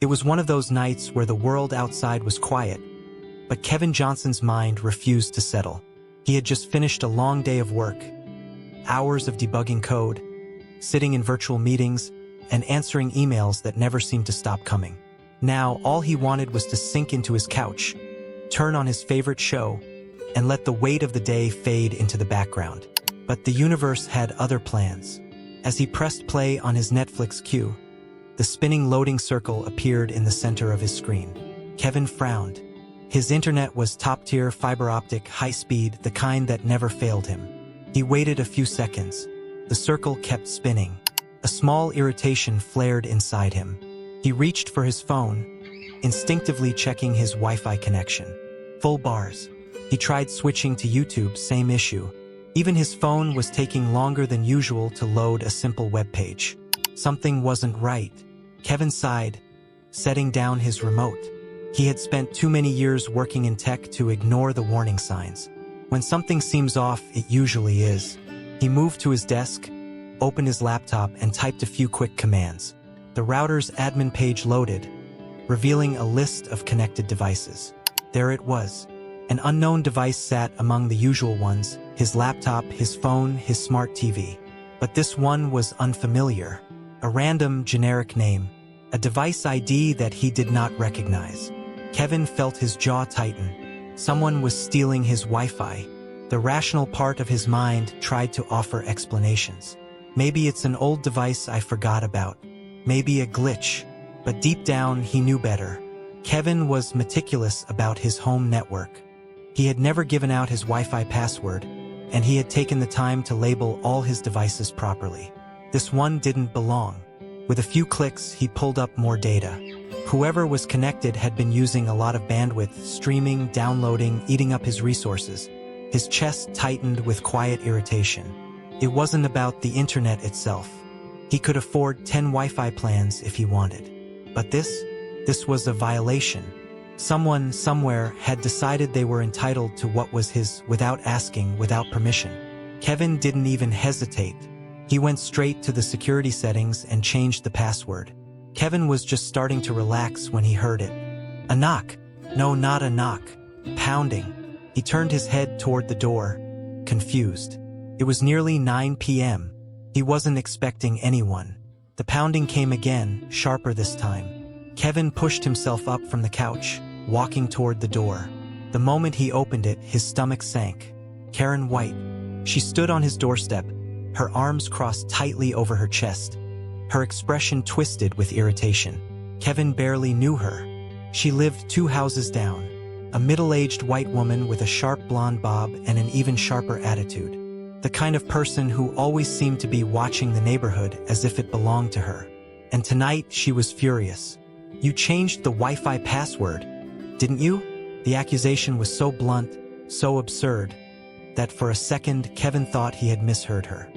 It was one of those nights where the world outside was quiet, but Kevin Johnson's mind refused to settle. He had just finished a long day of work, hours of debugging code, sitting in virtual meetings, and answering emails that never seemed to stop coming. Now, all he wanted was to sink into his couch, turn on his favorite show, and let the weight of the day fade into the background. But the universe had other plans. As he pressed play on his Netflix queue, the spinning loading circle appeared in the center of his screen. Kevin frowned. His internet was top-tier fiber optic, high-speed, the kind that never failed him. He waited a few seconds. The circle kept spinning. A small irritation flared inside him. He reached for his phone, instinctively checking his Wi-Fi connection. Full bars. He tried switching to YouTube, same issue. Even his phone was taking longer than usual to load a simple web page. Something wasn't right. Kevin sighed, setting down his remote. He had spent too many years working in tech to ignore the warning signs. When something seems off, it usually is. He moved to his desk, opened his laptop, and typed a few quick commands. The router's admin page loaded, revealing a list of connected devices. There it was. An unknown device sat among the usual ones, his laptop, his phone, his smart TV. But this one was unfamiliar. A random, generic name. A device ID that he did not recognize. Kevin felt his jaw tighten. Someone was stealing his Wi-Fi. The rational part of his mind tried to offer explanations. Maybe it's an old device I forgot about. Maybe a glitch. But deep down, he knew better. Kevin was meticulous about his home network. He had never given out his Wi-Fi password, and he had taken the time to label all his devices properly. This one didn't belong. With a few clicks, he pulled up more data. Whoever was connected had been using a lot of bandwidth, streaming, downloading, eating up his resources. His chest tightened with quiet irritation. It wasn't about the internet itself. He could afford 10 Wi-Fi plans if he wanted. But this was a violation. Someone, somewhere, had decided they were entitled to what was his without asking, without permission. Kevin didn't even hesitate. He went straight to the security settings and changed the password. Kevin was just starting to relax when he heard it. A knock. No, not a knock. Pounding. He turned his head toward the door, confused. It was nearly 9 p.m. He wasn't expecting anyone. The pounding came again, sharper this time. Kevin pushed himself up from the couch, walking toward the door. The moment he opened it, his stomach sank. Karen White. She stood on his doorstep, her arms crossed tightly over her chest. Her expression twisted with irritation. Kevin barely knew her. She lived 2 houses down. A middle-aged white woman with a sharp blonde bob and an even sharper attitude. The kind of person who always seemed to be watching the neighborhood as if it belonged to her. And tonight, she was furious. "You changed the Wi-Fi password, didn't you?" The accusation was so blunt, so absurd, that for a second, Kevin thought he had misheard her.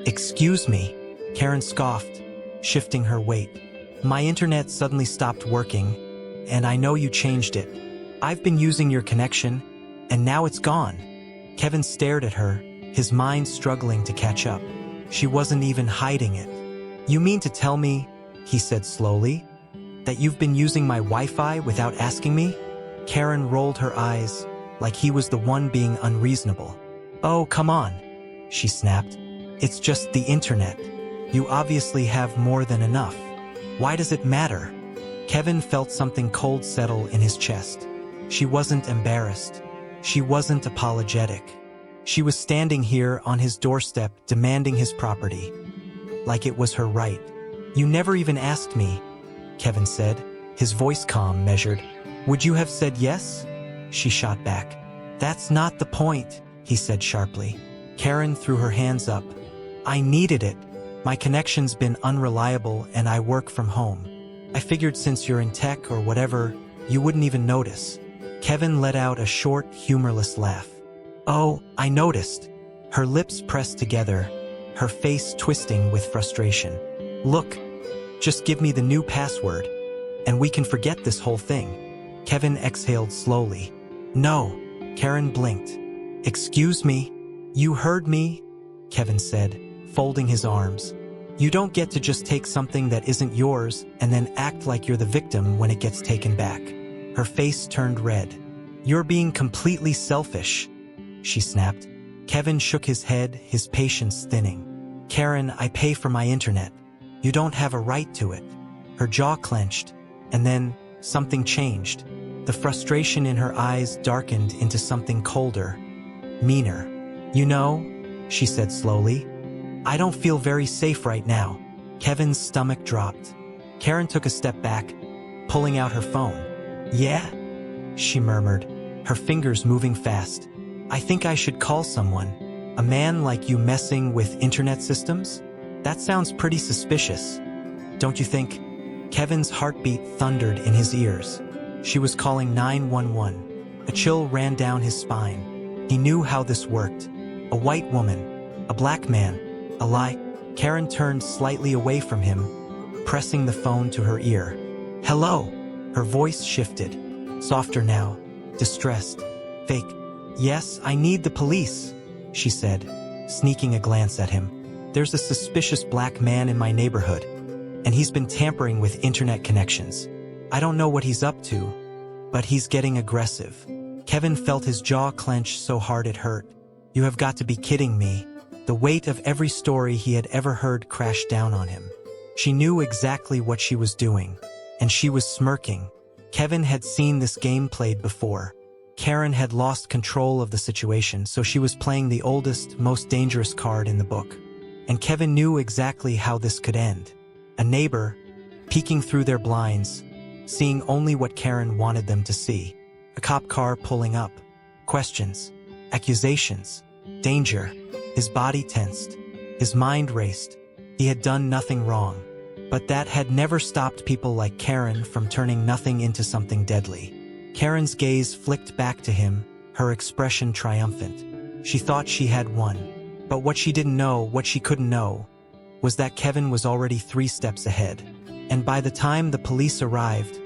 "Excuse me," Karen scoffed, shifting her weight. "My internet suddenly stopped working, and I know you changed it. I've been using your connection, and now it's gone." Kevin stared at her, his mind struggling to catch up. She wasn't even hiding it. "You mean to tell me," he said slowly, "that you've been using my Wi-Fi without asking me?" Karen rolled her eyes, like he was the one being unreasonable. "Oh, come on," she snapped. "It's just the internet. You obviously have more than enough. Why does it matter?" Kevin felt something cold settle in his chest. She wasn't embarrassed. She wasn't apologetic. She was standing here on his doorstep demanding his property, like it was her right. "You never even asked me," Kevin said, his voice calm, measured. "Would you have said yes?" She shot back. "That's not the point," he said sharply. Karen threw her hands up. "I needed it. My connection's been unreliable and I work from home. I figured since you're in tech or whatever, you wouldn't even notice." Kevin let out a short, humorless laugh. "Oh, I noticed." Her lips pressed together, her face twisting with frustration. "Look, just give me the new password, and we can forget this whole thing." Kevin exhaled slowly. "No," Karen blinked. "Excuse me?" "You heard me," Kevin said, folding his arms. You don't get to just take something that isn't yours and then act like you're the victim when it gets taken back. Her face turned red. You're being completely selfish, she snapped. Kevin shook his head, his patience thinning. Karen, I pay for my internet. You don't have a right to it. Her jaw clenched, and then something changed. The frustration in her eyes darkened into something colder, meaner. You know, she said slowly, I don't feel very safe right now. Kevin's stomach dropped. Karen took a step back, pulling out her phone. Yeah? She murmured, her fingers moving fast. I think I should call someone. A man like you messing with internet systems? That sounds pretty suspicious. Don't you think? Kevin's heartbeat thundered in his ears. She was calling 911. A chill ran down his spine. He knew how this worked. A white woman, a black man, a lie. Karen turned slightly away from him, pressing the phone to her ear. Hello? Her voice shifted, softer now, distressed. Fake. Yes, I need the police, she said, sneaking a glance at him. There's a suspicious black man in my neighborhood, and he's been tampering with internet connections. I don't know what he's up to, but he's getting aggressive. Kevin felt his jaw clench so hard it hurt. You have got to be kidding me. The weight of every story he had ever heard crashed down on him. She knew exactly what she was doing, and she was smirking. Kevin had seen this game played before. Karen had lost control of the situation, so she was playing the oldest, most dangerous card in the book. And Kevin knew exactly how this could end. A neighbor, peeking through their blinds, seeing only what Karen wanted them to see. A cop car pulling up. Questions. Accusations. Danger. His body tensed. His mind raced. He had done nothing wrong. But that had never stopped people like Karen from turning nothing into something deadly. Karen's gaze flicked back to him, her expression triumphant. She thought she had won. But what she didn't know, what she couldn't know, was that Kevin was already 3 steps ahead. And by the time the police arrived,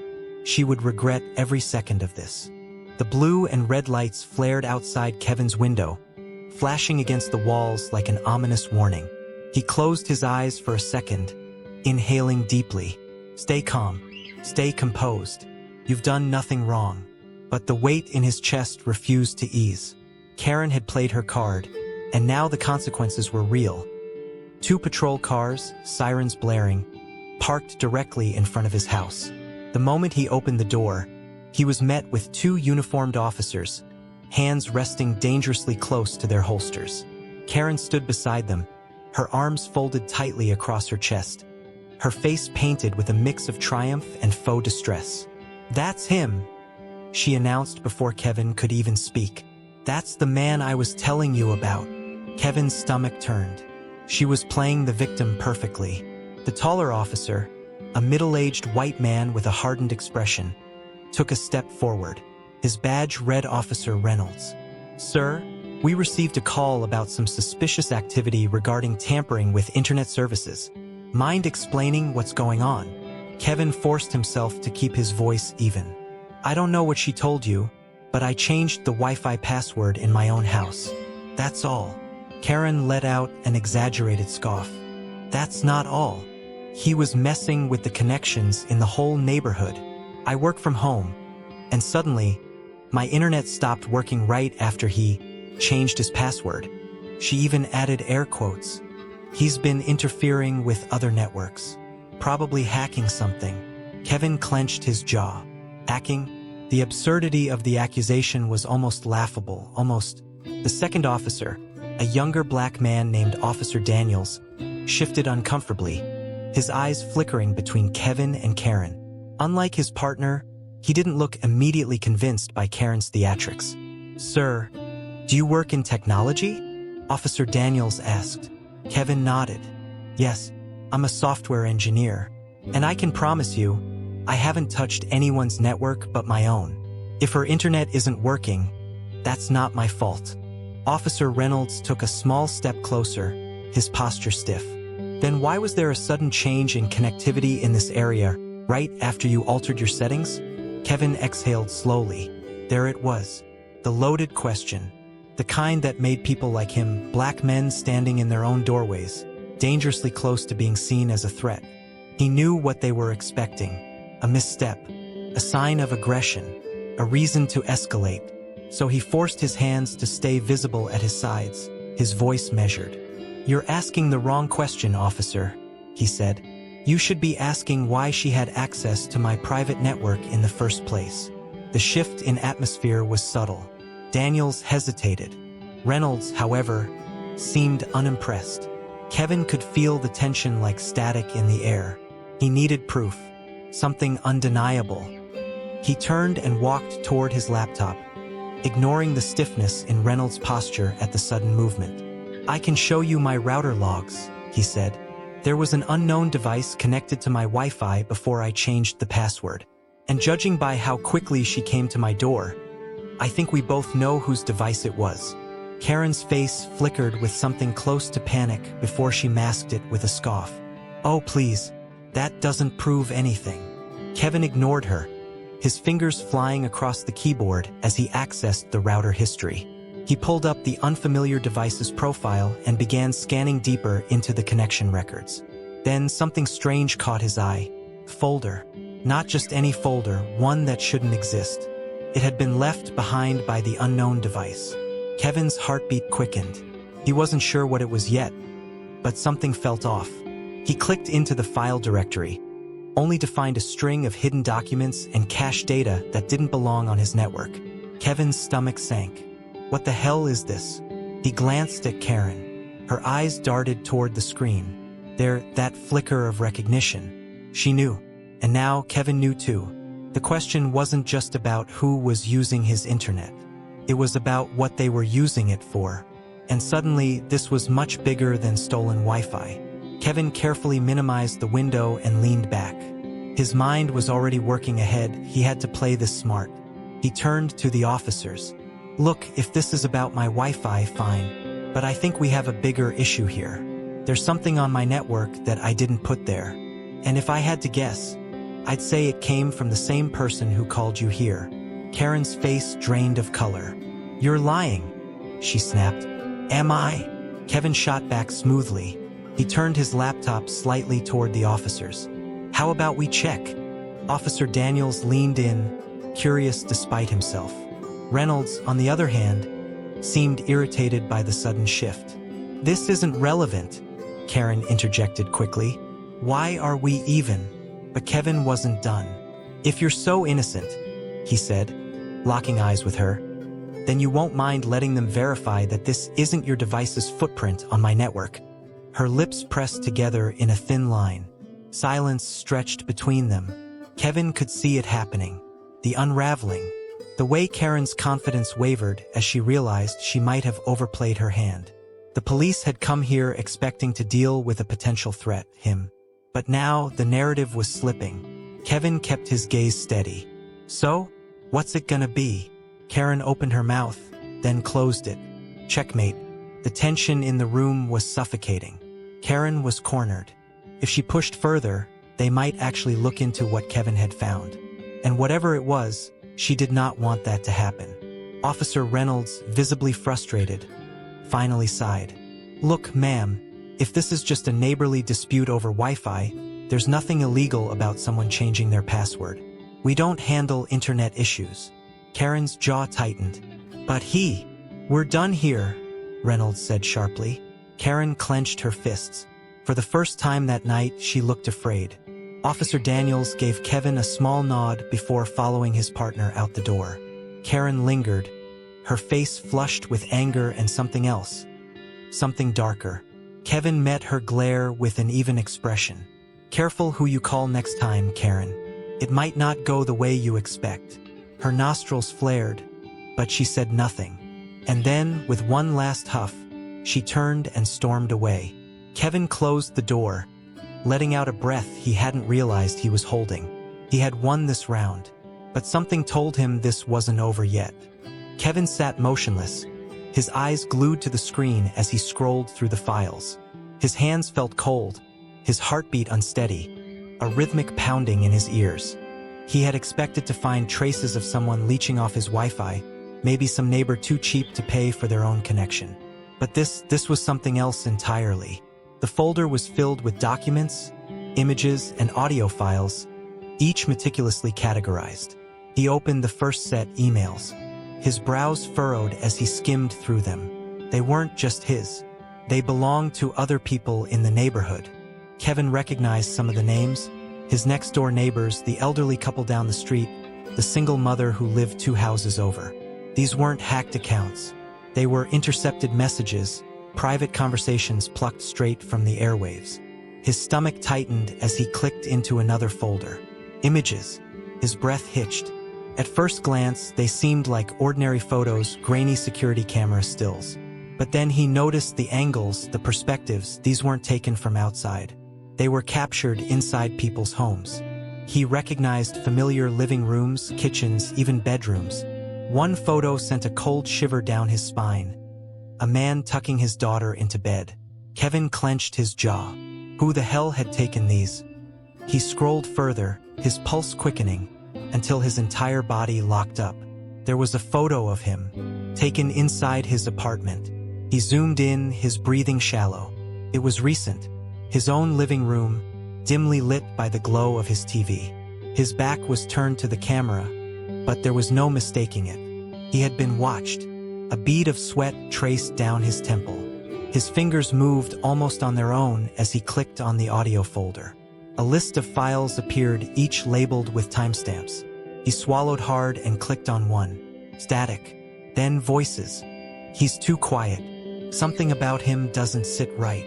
she would regret every second of this. The blue and red lights flared outside Kevin's window, flashing against the walls like an ominous warning. He closed his eyes for a second, inhaling deeply. Stay calm. Stay composed. You've done nothing wrong. But the weight in his chest refused to ease. Karen had played her card, and now the consequences were real. 2 patrol cars, sirens blaring, parked directly in front of his house. The moment he opened the door, he was met with 2 uniformed officers, hands resting dangerously close to their holsters. Karen stood beside them, her arms folded tightly across her chest, her face painted with a mix of triumph and faux distress. That's him, she announced before Kevin could even speak. That's the man I was telling you about. Kevin's stomach turned. She was playing the victim perfectly. The taller officer, a middle-aged white man with a hardened expression, took a step forward. His badge read Officer Reynolds. Sir, we received a call about some suspicious activity regarding tampering with internet services. Mind explaining what's going on? Kevin forced himself to keep his voice even. I don't know what she told you, but I changed the Wi-Fi password in my own house. That's all. Karen let out an exaggerated scoff. That's not all. He was messing with the connections in the whole neighborhood. I work from home, and suddenly, my internet stopped working right after he changed his password. She even added air quotes. He's been interfering with other networks. Probably hacking something. Kevin clenched his jaw. Hacking? The absurdity of the accusation was almost laughable, almost. The second officer, a younger black man named Officer Daniels, shifted uncomfortably, his eyes flickering between Kevin and Karen. Unlike his partner, he didn't look immediately convinced by Karen's theatrics. Sir, do you work in technology? Officer Daniels asked. Kevin nodded. Yes. I'm a software engineer, and I can promise you, I haven't touched anyone's network but my own. If her internet isn't working, that's not my fault. Officer Reynolds took a small step closer, his posture stiff. Then why was there a sudden change in connectivity in this area right after you altered your settings? Kevin exhaled slowly. There it was, the loaded question, the kind that made people like him, black men standing in their own doorways, dangerously close to being seen as a threat. He knew what they were expecting: a misstep, a sign of aggression, a reason to escalate. So he forced his hands to stay visible at his sides, his voice measured. "You're asking the wrong question, officer," he said. "You should be asking why she had access to my private network in the first place." The shift in atmosphere was subtle. Daniels hesitated. Reynolds, however, seemed unimpressed. Kevin could feel the tension like static in the air. He needed proof, something undeniable. He turned and walked toward his laptop, ignoring the stiffness in Reynolds' posture at the sudden movement. "I can show you my router logs," he said. "There was an unknown device connected to my Wi-Fi before I changed the password. And judging by how quickly she came to my door, I think we both know whose device it was." Karen's face flickered with something close to panic before she masked it with a scoff. "Oh, please, that doesn't prove anything." Kevin ignored her, his fingers flying across the keyboard as he accessed the router history. He pulled up the unfamiliar device's profile and began scanning deeper into the connection records. Then something strange caught his eye. Folder. Not just any folder, one that shouldn't exist. It had been left behind by the unknown device. Kevin's heartbeat quickened. He wasn't sure what it was yet, but something felt off. He clicked into the file directory, only to find a string of hidden documents and cached data that didn't belong on his network. Kevin's stomach sank. What the hell is this? He glanced at Karen. Her eyes darted toward the screen. That flicker of recognition. She knew. And now Kevin knew too. The question wasn't just about who was using his internet. It was about what they were using it for. And suddenly, this was much bigger than stolen Wi-Fi. Kevin carefully minimized the window and leaned back. His mind was already working ahead. He had to play this smart. He turned to the officers. "Look, if this is about my Wi-Fi, fine. But I think we have a bigger issue here. There's something on my network that I didn't put there. And if I had to guess, I'd say it came from the same person who called you here." Karen's face drained of color. "You're lying," she snapped. "Am I?" Kevin shot back smoothly. He turned his laptop slightly toward the officers. "How about we check?" Officer Daniels leaned in, curious despite himself. Reynolds, on the other hand, seemed irritated by the sudden shift. "This isn't relevant," Karen interjected quickly. "Why are we even?" But Kevin wasn't done. "If you're so innocent," he said, locking eyes with her, "then you won't mind letting them verify that this isn't your device's footprint on my network." Her lips pressed together in a thin line. Silence stretched between them. Kevin could see it happening. The unraveling. The way Karen's confidence wavered as she realized she might have overplayed her hand. The police had come here expecting to deal with a potential threat, him. But now the narrative was slipping. Kevin kept his gaze steady. "So, what's it gonna be?" Karen opened her mouth, then closed it. Checkmate. The tension in the room was suffocating. Karen was cornered. If she pushed further, they might actually look into what Kevin had found. And whatever it was, she did not want that to happen. Officer Reynolds, visibly frustrated, finally sighed. "Look, ma'am, if this is just a neighborly dispute over Wi-Fi, there's nothing illegal about someone changing their password. We don't handle internet issues." Karen's jaw tightened. "But we're done here," Reynolds said sharply. Karen clenched her fists. For the first time that night, she looked afraid. Officer Daniels gave Kevin a small nod before following his partner out the door. Karen lingered, her face flushed with anger and something else. Something darker. Kevin met her glare with an even expression. "Careful who you call next time, Karen. It might not go the way you expect." Her nostrils flared, but she said nothing. And then, with one last huff, she turned and stormed away. Kevin closed the door, letting out a breath he hadn't realized he was holding. He had won this round, but something told him this wasn't over yet. Kevin sat motionless, his eyes glued to the screen as he scrolled through the files. His hands felt cold, his heartbeat unsteady, a rhythmic pounding in his ears. He had expected to find traces of someone leeching off his Wi-Fi, maybe some neighbor too cheap to pay for their own connection. But this was something else entirely. The folder was filled with documents, images, and audio files, each meticulously categorized. He opened the first set emails. His brows furrowed as he skimmed through them. They weren't just his. They belonged to other people in the neighborhood. Kevin recognized some of the names. His next-door neighbors, the elderly couple down the street, the single mother who lived 2 houses over. These weren't hacked accounts. They were intercepted messages, private conversations plucked straight from the airwaves. His stomach tightened as he clicked into another folder. Images. His breath hitched. At first glance, they seemed like ordinary photos, grainy security camera stills. But then he noticed the angles, the perspectives. These weren't taken from outside. They were captured inside people's homes. He recognized familiar living rooms, kitchens, even bedrooms. One photo sent a cold shiver down his spine. A man tucking his daughter into bed. Kevin clenched his jaw. Who the hell had taken these? He scrolled further, his pulse quickening, until his entire body locked up. There was a photo of him, taken inside his apartment. He zoomed in, his breathing shallow. It was recent. His own living room, dimly lit by the glow of his TV. His back was turned to the camera, but there was no mistaking it. He had been watched. A bead of sweat traced down his temple. His fingers moved almost on their own as he clicked on the audio folder. A list of files appeared, each labeled with timestamps. He swallowed hard and clicked on one. Static. Then voices. He's too quiet. Something about him doesn't sit right.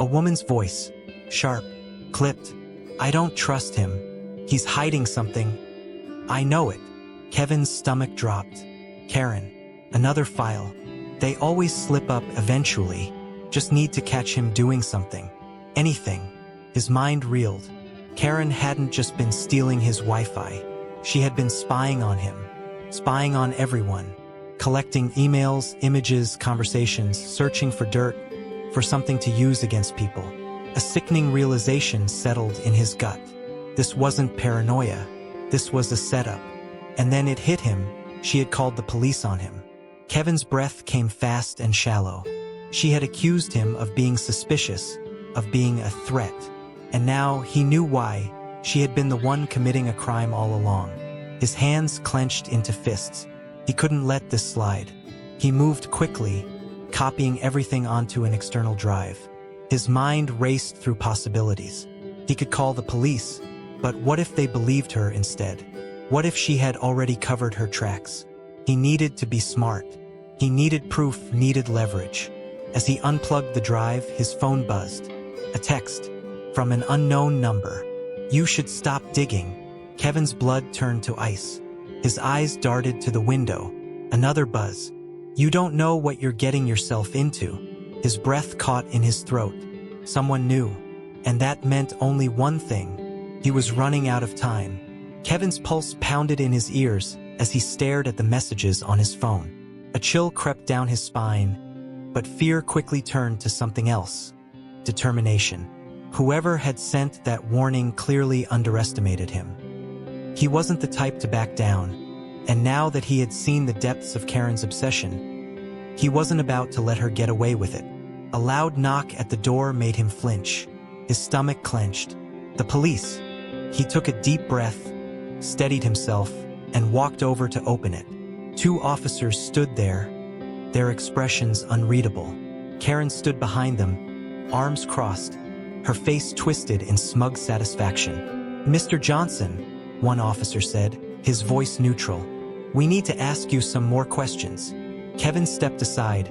A woman's voice. Sharp. Clipped. I don't trust him. He's hiding something. I know it. Kevin's stomach dropped. Karen. Another file. They always slip up eventually. Just need to catch him doing something. Anything. His mind reeled. Karen hadn't just been stealing his Wi-Fi. She had been spying on him. Spying on everyone. Collecting emails, images, conversations, searching for dirt, for something to use against people. A sickening realization settled in his gut. This wasn't paranoia. This was a setup. And then it hit him. She had called the police on him. Kevin's breath came fast and shallow. She had accused him of being suspicious, of being a threat. And now he knew why. She had been the one committing a crime all along. His hands clenched into fists. He couldn't let this slide. He moved quickly, copying everything onto an external drive. His mind raced through possibilities. He could call the police, but what if they believed her instead? What if she had already covered her tracks? He needed to be smart. He needed proof, needed leverage. As he unplugged the drive, his phone buzzed. A text from an unknown number. You should stop digging. Kevin's blood turned to ice. His eyes darted to the window. Another buzz. You don't know what you're getting yourself into. His breath caught in his throat. Someone knew. And that meant only one thing. He was running out of time. Kevin's pulse pounded in his ears as he stared at the messages on his phone. A chill crept down his spine, but fear quickly turned to something else. Determination. Whoever had sent that warning clearly underestimated him. He wasn't the type to back down, and now that he had seen the depths of Karen's obsession, he wasn't about to let her get away with it. A loud knock at the door made him flinch. His stomach clenched. The police. He took a deep breath, steadied himself, and walked over to open it. 2 officers stood there, their expressions unreadable. Karen stood behind them, arms crossed, her face twisted in smug satisfaction. Mr. Johnson, one officer said, his voice neutral. We need to ask you some more questions. Kevin stepped aside,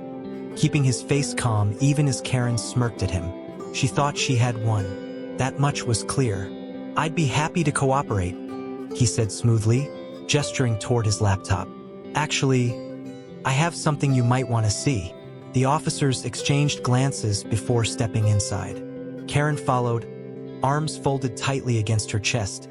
keeping his face calm even as Karen smirked at him. She thought she had won. That much was clear. I'd be happy to cooperate, he said smoothly, gesturing toward his laptop. Actually, I have something you might want to see. The officers exchanged glances before stepping inside. Karen followed, arms folded tightly against her chest,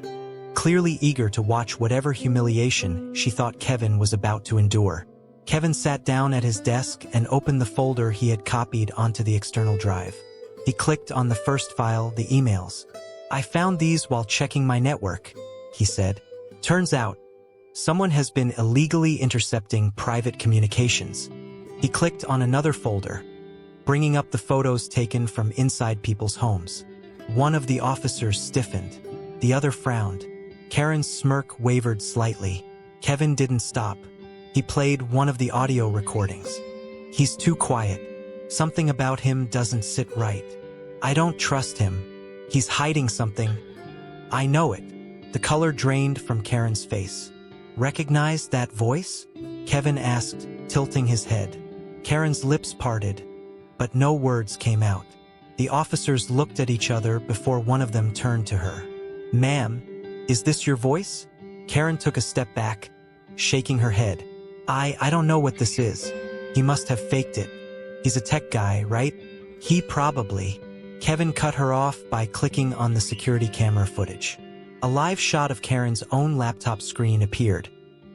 clearly eager to watch whatever humiliation she thought Kevin was about to endure. Kevin sat down at his desk and opened the folder he had copied onto the external drive. He clicked on the first file, the emails. I found these while checking my network, he said. Turns out, someone has been illegally intercepting private communications. He clicked on another folder. bringing up the photos taken from inside people's homes. One of the officers stiffened. The other frowned. Karen's smirk wavered slightly. Kevin didn't stop. He played one of the audio recordings. "He's too quiet. Something about him doesn't sit right. I don't trust him. He's hiding something. I know it." The color drained from Karen's face. "Recognize that voice?" Kevin asked, tilting his head. Karen's lips parted, but no words came out. The officers looked at each other before one of them turned to her. "Ma'am, is this your voice?" Karen took a step back, shaking her head. I don't know what this is. He must have faked it. He's a tech guy, right?" "He probably." Kevin cut her off by clicking on the security camera footage. A live shot of Karen's own laptop screen appeared,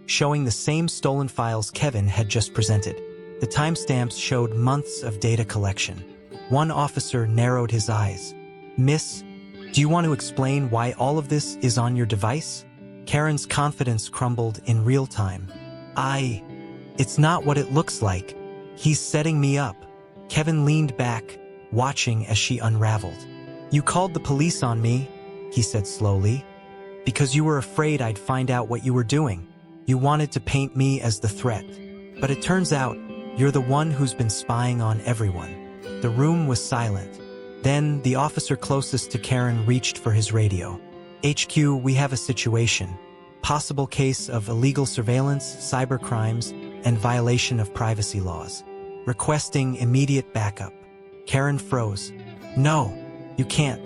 showing the same stolen files Kevin had just presented. The timestamps showed months of data collection. One officer narrowed his eyes. "Miss, do you want to explain why all of this is on your device?" Karen's confidence crumbled in real time. It's not what it looks like. He's setting me up." Kevin leaned back, watching as she unraveled. "You called the police on me," he said slowly, "because you were afraid I'd find out what you were doing. You wanted to paint me as the threat. But it turns out, you're the one who's been spying on everyone." The room was silent. Then, the officer closest to Karen reached for his radio. "HQ, we have a situation. Possible case of illegal surveillance, cybercrimes, and violation of privacy laws. Requesting immediate backup." Karen froze. "No, you can't.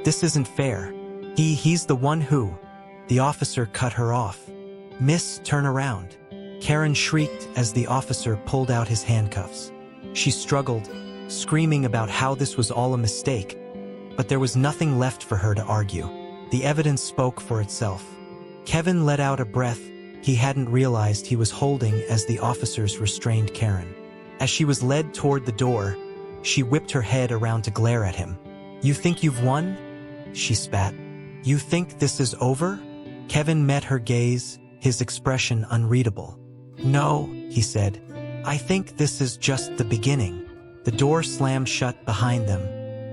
This isn't fair. He's the one who..." The officer cut her off. "Miss, turn around." Karen shrieked as the officer pulled out his handcuffs. She struggled, screaming about how this was all a mistake, but there was nothing left for her to argue. The evidence spoke for itself. Kevin let out a breath he hadn't realized he was holding as the officers restrained Karen. As she was led toward the door, she whipped her head around to glare at him. "You think you've won?" she spat. "You think this is over?" Kevin met her gaze, his expression unreadable. "No," he said. "I think this is just the beginning." The door slammed shut behind them.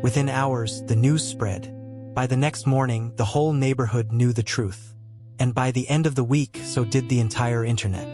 Within hours, the news spread. By the next morning, the whole neighborhood knew the truth. And by the end of the week, so did the entire internet.